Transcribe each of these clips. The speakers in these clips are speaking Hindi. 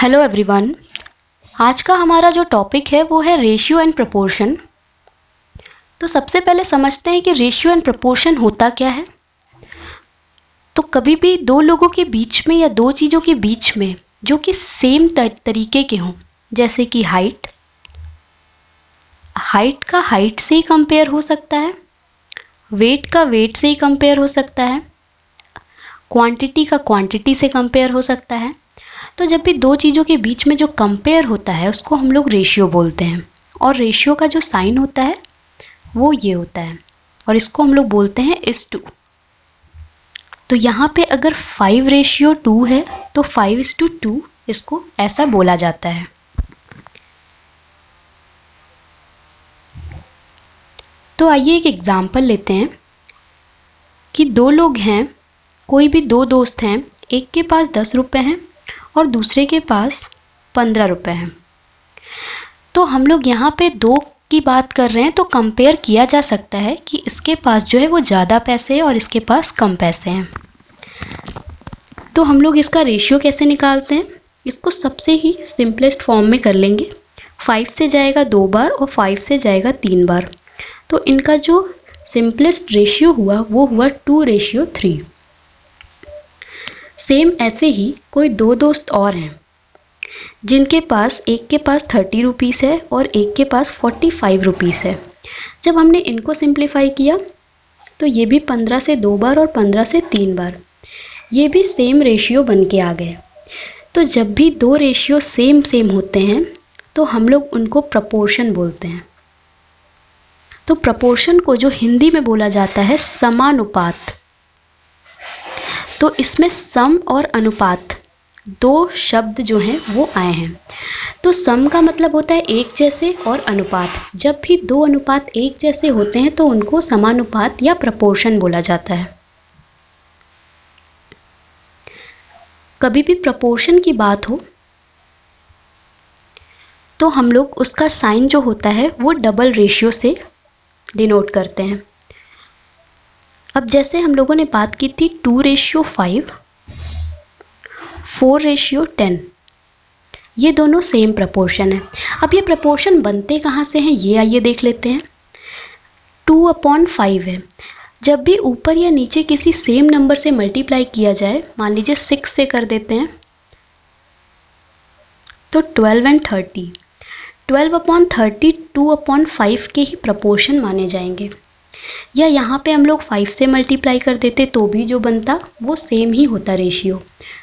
Hello everyone. आज का हमारा जो टॉपिक है वो है रेशियो एंड प्रपोर्शन। तो सबसे पहले समझते हैं कि रेशियो एंड प्रपोर्शन होता क्या है। तो कभी भी दो लोगों के बीच में या दो चीज़ों के बीच में जो कि सेम तरीके के हों, जैसे कि हाइट का हाइट से ही कंपेयर हो सकता है, वेट का वेट से ही कंपेयर हो सकता है, क्वांटिटी का क्वांटिटी से कंपेयर हो सकता है। तो जब भी दो चीज़ों के बीच में जो कंपेयर होता है उसको हम लोग रेशियो बोलते हैं। और रेशियो का जो साइन होता है वो ये होता है और इसको हम लोग बोलते हैं इस टू। तो यहाँ पे अगर 5:2 है तो 5:2 इसको ऐसा बोला जाता है। तो आइए एक एग्जाम्पल लेते हैं कि दो लोग हैं, कोई भी दो दोस्त हैं, एक के पास 10 रुपये हैं और दूसरे के पास 15 रुपये हैं। तो हम लोग यहाँ पे दो की बात कर रहे हैं तो कंपेयर किया जा सकता है कि इसके पास जो है वो ज़्यादा पैसे हैं और इसके पास कम पैसे हैं। तो हम लोग इसका रेशियो कैसे निकालते हैं, इसको सबसे ही सिंपलेस्ट फॉर्म में कर लेंगे। 5 से जाएगा 2 बार और 5 से जाएगा 3 बार। तो इनका जो सिंपलेस्ट रेशियो हुआ वो हुआ 2:3। सेम ऐसे ही कोई दो दोस्त और हैं जिनके पास एक के पास 30 रुपीज़ है और एक के पास 45 रुपीज़ है। जब हमने इनको सिंप्लीफाई किया तो ये भी 15 से 2 बार और 15 से 3 बार, ये भी सेम रेशियो बन के आ गए। तो जब भी दो रेशियो सेम होते हैं तो हम लोग उनको प्रपोर्शन बोलते हैं। तो प्रपोर्शन को जो हिंदी में बोला जाता है समानुपात। तो इसमें सम और अनुपात दो शब्द जो हैं वो आए हैं। तो सम का मतलब होता है एक जैसे और अनुपात, जब भी दो अनुपात एक जैसे होते हैं तो उनको समानुपात या प्रपोर्शन बोला जाता है। कभी भी प्रपोर्शन की बात हो तो हम लोग उसका साइन जो होता है वो डबल रेशियो से डिनोट करते हैं। अब जैसे हम लोगों ने बात की थी 2:5, 4:10, ये दोनों सेम प्रपोर्शन है। अब ये प्रपोर्शन बनते कहाँ से हैं ये आइए देख लेते हैं। 2/5 है, जब भी ऊपर या नीचे किसी सेम नंबर से मल्टीप्लाई किया जाए, मान लीजिए 6 से कर देते हैं तो 12 और 30, 12/30 2/5 के ही प्रपोर्शन माने जाएंगे। या यहाँ पे हम लोग 5 से मल्टीप्लाई कर देते तो भी जो बनता वो सेम ही होता रेशियो।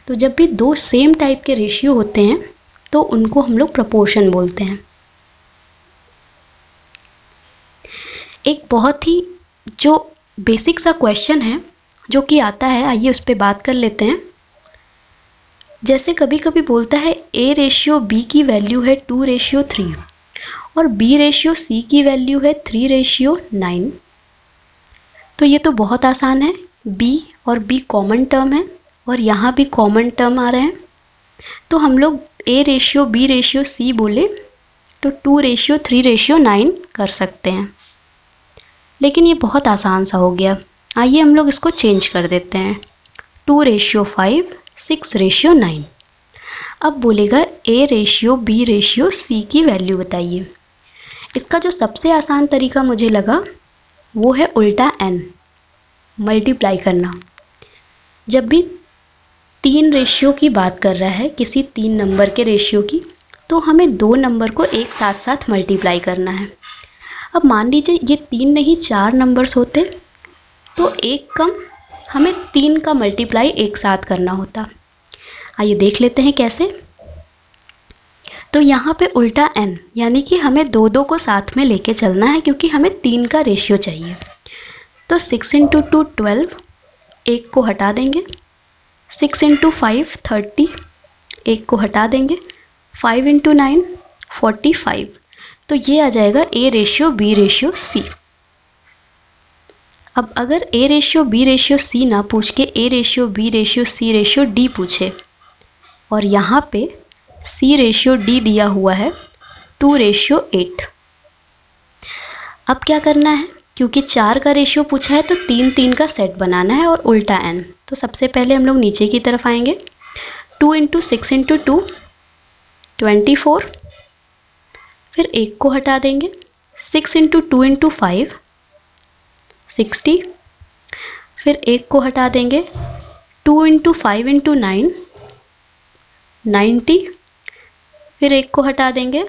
तो जब भी दो सेम टाइप के रेशियो होते हैं तो उनको हम लोग प्रपोर्शन बोलते हैं। एक बहुत ही जो बेसिक सा क्वेश्चन है जो कि आता है, आइए उस पर बात कर लेते हैं। जैसे कभी कभी बोलता है A:B की वैल्यू है 2:3 और B:C की वैल्यू है 3:9। तो ये तो बहुत आसान है, B और B कॉमन टर्म है और यहाँ भी कॉमन टर्म आ रहे हैं। तो हम लोग A:B:C बोले तो 2:3:9 कर सकते हैं। लेकिन ये बहुत आसान सा हो गया, आइए हम लोग इसको चेंज कर देते हैं। 2:5, 6:9। अब बोलेगा A:B:C की वैल्यू बताइए। इसका जो सबसे आसान तरीका मुझे लगा वो है उल्टा n, मल्टीप्लाई करना। जब भी 3 रेशियो की बात कर रहा है, किसी 3 नंबर के रेशियो की, तो हमें 2 नंबर को एक साथ साथ मल्टीप्लाई करना है। अब मान लीजिए ये 3 नहीं 4 नंबर्स होते तो एक कम हमें 3 का मल्टीप्लाई एक साथ करना होता। आइए देख लेते हैं कैसे। तो यहाँ पे उल्टा n, यानी कि हमें दो दो को साथ में लेके चलना है क्योंकि हमें 3 का रेशियो चाहिए। तो 6 × 2 12, एक को हटा देंगे। 6 × 5 30, एक को हटा देंगे। 5 × 9 45। तो ये आ जाएगा A:B:C। अब अगर A:B:C ना पूछ के A:B:C:D पूछे और यहाँ पे C:D दिया हुआ है 2:8। अब क्या करना है, क्योंकि 4 का रेशियो पूछा है तो 3 का सेट बनाना है और उल्टा n। तो सबसे पहले हम लोग नीचे की तरफ आएंगे। 2 × 6 × 2 24, फिर 1 को हटा देंगे, 6 इंटू 2 इंटू 5 60, फिर 1 को हटा देंगे, 2 इंटू 5 इंटू 9 90, फिर 1 को हटा देंगे,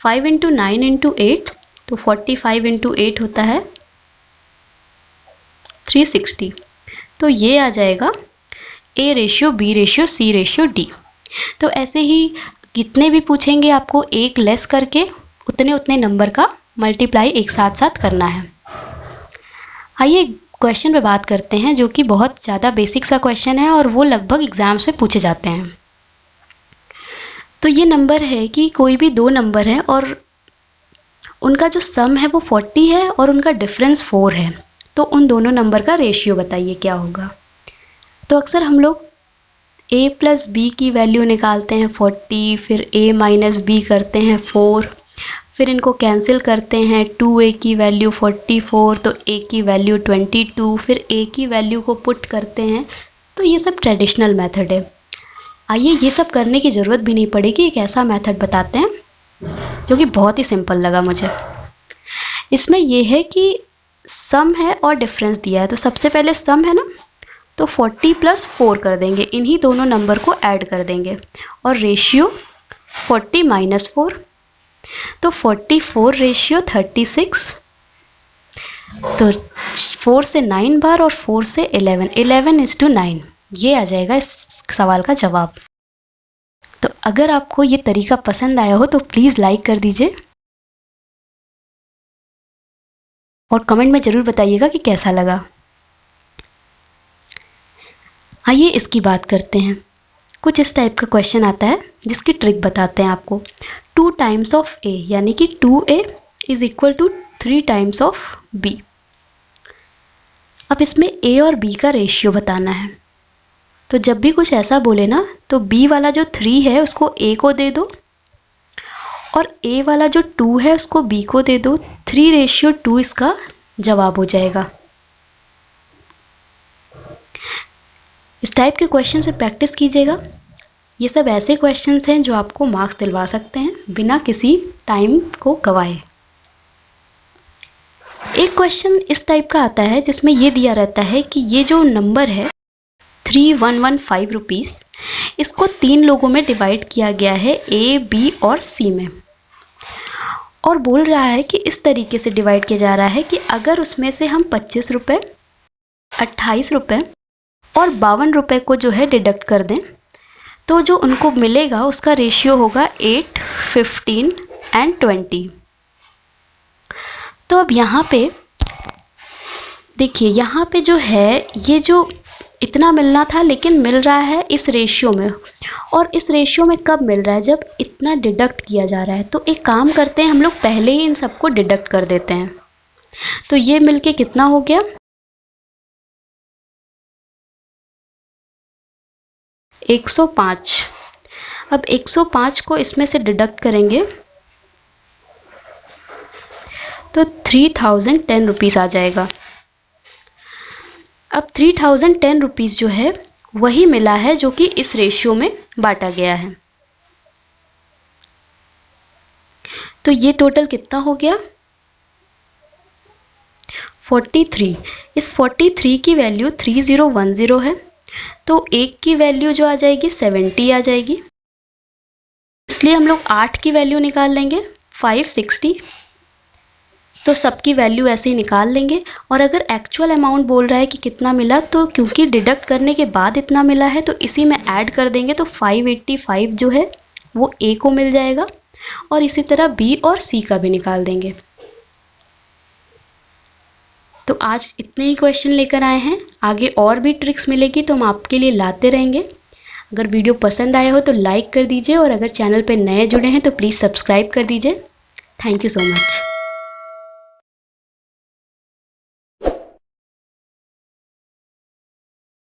5 इंटू 9 इंटू 8 तो 45 इंटू 8 होता है 360। तो ये आ जाएगा A ratio, B ratio, C ratio, D। तो ऐसे ही कितने भी पूछेंगे आपको एक लेस करके उतने उतने नंबर का मल्टीप्लाई एक साथ साथ करना है। आइए क्वेश्चन पे बात करते हैं जो कि बहुत ज़्यादा बेसिक सा क्वेश्चन है और वो लगभग एग्जाम से पूछे जाते हैं। तो ये नंबर है कि कोई भी दो नंबर हैं और उनका जो सम है वो 40 है और उनका डिफरेंस 4 है। तो उन दोनों नंबर का रेशियो बताइए क्या होगा। तो अक्सर हम लोग a प्लस बी की वैल्यू निकालते हैं 40, फिर a माइनस बी करते हैं 4, फिर इनको कैंसिल करते हैं, 2a की वैल्यू 44 तो a की वैल्यू 22, फिर a की वैल्यू को पुट करते हैं। तो ये सब ट्रेडिशनल मेथड है। आइए ये सब करने की ज़रूरत भी नहीं पड़ेगी, एक ऐसा मेथड बताते हैं जो कि बहुत ही सिंपल लगा मुझे। इसमें यह है कि सम है और डिफरेंस दिया है। तो सबसे पहले सम है ना, तो 40 प्लस 4 कर देंगे, इन्हीं दोनों नंबर को ऐड कर देंगे और रेशियो 40 माइनस 4 तो 44 रेशियो 36। तो 4 से 9 बार और 4 से 11:9 ये आ जाएगा इस सवाल का जवाब। तो अगर आपको ये तरीका पसंद आया हो तो प्लीज़ लाइक कर दीजिए और कमेंट में ज़रूर बताइएगा कि कैसा लगा। आइए इसकी बात करते हैं। कुछ इस टाइप का क्वेश्चन आता है जिसकी ट्रिक बताते हैं आपको। 2 टाइम्स ऑफ a यानी कि 2a is equal to 3 times of b। अब इसमें a और b का रेशियो बताना है। तो जब भी कुछ ऐसा बोले ना तो b वाला जो 3 है उसको a को दे दो और a वाला जो 2 है उसको b को दे दो। 3 रेशियो 2 इसका जवाब हो जाएगा। इस टाइप के क्वेश्चन से प्रैक्टिस कीजिएगा। ये सब ऐसे क्वेश्चंस हैं जो आपको मार्क्स दिलवा सकते हैं बिना किसी टाइम को गवाए। एक क्वेश्चन इस टाइप का आता है जिसमें ये दिया रहता है कि ये जो नंबर है 3115 रुपीस, इसको 3 लोगों में डिवाइड किया गया है A, B और C में, और बोल रहा है कि इस तरीके से डिवाइड किया जा रहा है कि अगर उसमें से हम 25 रुपये, 28 रुपये और 52 रुपये को जो है डिडक्ट कर दें तो जो उनको मिलेगा उसका रेशियो होगा 8, 15 एंड 20। तो अब यहाँ पे देखिए, यहाँ पे जो है ये जो इतना मिलना था लेकिन मिल रहा है इस रेशियो में, और इस रेशियो में कब मिल रहा है जब इतना डिडक्ट किया जा रहा है। तो एक काम करते हैं, हम लोग पहले ही इन सबको डिडक्ट कर देते हैं। तो ये मिलके कितना हो गया, 105। अब 105 को इसमें से डिडक्ट करेंगे तो 3010 रुपीज़ आ जाएगा। अब 3010 रुपीज़ जो है वही मिला है जो कि इस रेशियो में बांटा गया है। तो ये टोटल कितना हो गया, 43। इस 43 की वैल्यू 3010 है तो 1 की वैल्यू जो आ जाएगी 70 आ जाएगी, इसलिए हम लोग 8 की वैल्यू निकाल लेंगे 560। तो सबकी वैल्यू ऐसे ही निकाल लेंगे। और अगर एक्चुअल अमाउंट बोल रहा है कि कितना मिला, तो क्योंकि डिडक्ट करने के बाद इतना मिला है तो इसी में ऐड कर देंगे तो 585 जो है वो A को मिल जाएगा, और इसी तरह B और C का भी निकाल देंगे। तो आज इतने ही क्वेश्चन लेकर आए हैं, आगे और भी ट्रिक्स मिलेगी तो हम आपके लिए लाते रहेंगे। अगर वीडियो पसंद आया हो तो लाइक कर दीजिए और अगर चैनल पर नए जुड़े हैं तो प्लीज़ सब्सक्राइब कर दीजिए। Thank you so much.